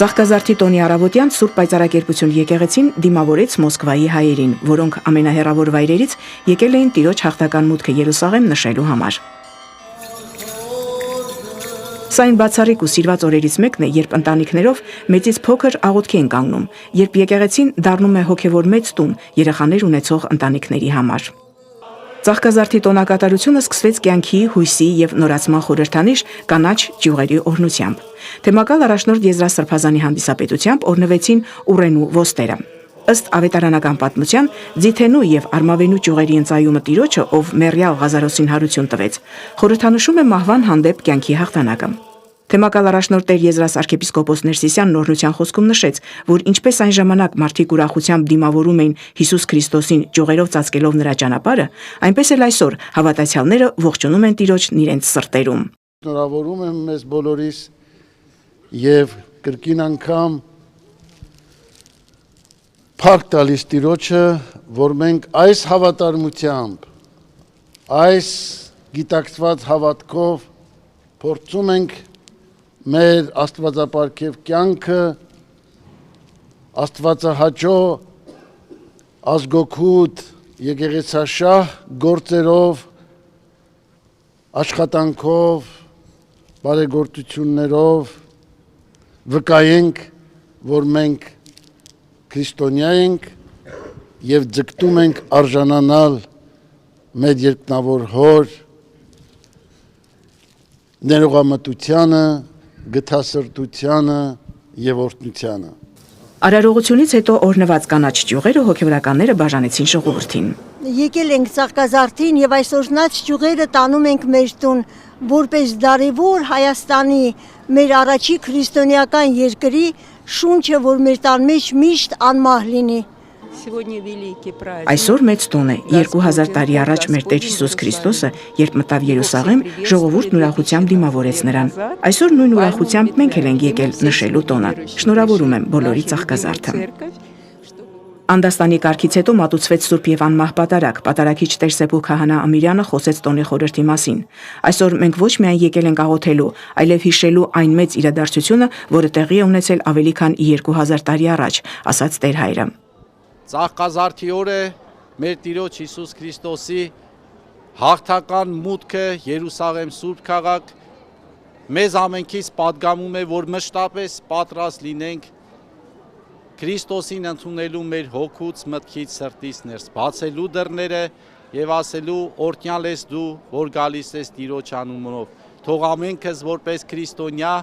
Ծաղկազարդի տոնի առավոտյան Սուրբ Պայծառակերպություն եկեղեցին դիմավորեց Մոսկվայի հայերին, որոնք ամենահեռավոր վայրերից եկել էին Տիրոջ հաղթական մուտքը Երուսաղեմ նշելու համար։ Սա այն բացառիկ ու սիրված օրերից մեկն է, երբ ընտանիքներով մեծից փոքր աղոթքի են կանգնում, երբ եկեղեցին դառնում է հոգևոր մեծ տուն երեխաներ ունեցող ընտանիքների համար։ Ծաղկազարդի տոնակատարությունը սկսվեց կյանքի, հույսի եւ նորացման խորհրդանիշ կանաչ ճյուղերի օրհնությամբ։ Թեմակալ առաջնորդ Եզրա Սրբազանի հանդիսապետությամբ օրհնվեցին ուռենու ոստերը։ Ըստ ավետարանական պատմության, ձիթենու եւ արմավենու ճյուղերի ընծայումը Տիրոջը, ով մեռյալ Ղազարոսին հարություն տվեց, խորհրդանշում է մահվան հանդեպ կյանքի հաղթանակը։ Թեմակալ առաջնորդ Տեր Եզրաս arczepiskopos Ներսիսյանն օրհնության խոսքում նշեց, որ ինչպես այն ժամանակ մարդիկ ուրախությամբ դիմավորում էին Հիսուս Քրիստոսին ճյուղերով ծածկելով նրա ճանապարհը, այնպես էլ այսօր հավատացյալները ողջունում են Տիրոջն իրենց սրտերում։ Շնորհավորում եմ մեզ բոլորիս եւ կրկին անգամ փառք տալիս Տիրոջը, որ մենք այս հավատարմությամբ, այս գիտակցված հավատքով փորձում ենք մեր աստվածապարգև կյանքը աստվածահաճո ազգոքուտ եկեղեցաշահ գործերով աշխատանքով բարեգործություններով վկայենք, որ մենք քրիստոնյա ենք եւ ձգտում ենք արժանանալ մեր երկնավոր հոր ներողամտությանը, գթասրտությանը եւ օրհնությանը։ Արարողությունից հետո օրհնված կանաչ ճյուղերը հոգևորականները բաժանեցին ժողովրդին։ Եկել ենք Ծաղկազարդին եւ այս օրհնած ճյուղերը տանում ենք մեր տուն, որպես դարևոր Հայաստանի, մեր առաջի քրիստոնեական երկրի շունչը, որ մեր տան մեջ միշտ անմահ լինի։ Այսօր մեծ տոն է, 2000 տարի առաջ մեր Տեր Հիսուս Քրիստոսը, երբ մտավ Երուսաղեմ, ժողովուրդն ուրախությամբ դիմավորեց նրան։ Այսօր նույն ուրախությամբ մենք էլ ենք եկել նշելու տոնը։ Շնորհավորում եմ բոլորի Ծաղկազարդը։ Անդաստանի կարգից հետո մատուցվեց Սուրբ եւ անմահ պատարագ։ Պատարագիչ Տեր Սեփու քահանա Ամիրյանը խոսեց տոնի խորհրդի մասին։ Այսօր մենք ոչ միայն եկել ենք աղոթելու, այլև հիշելու այն մեծ իրադարձությունը, որը տեղի է ունեցել ավելի քան 2000 տարի առաջ, ասաց Տեր հայրը։ Ծաղկազարդի օրը մեր Տիրոջ Հիսուս Քրիստոսի հաղթական մուտքը Երուսաղեմ Սուրբ քաղաք մեզ ամենքից պատգամում է, որ մշտապես պատրաստ լինենք Քրիստոսին ընդունելու մեր հոգուց, մտքից, սրտից ներս բացելու դռները եւ ասելու օրհնյալ ես դու, որ գալիս ես Տիրոջ անունով։ Թող ամենքս որպես քրիստոնյա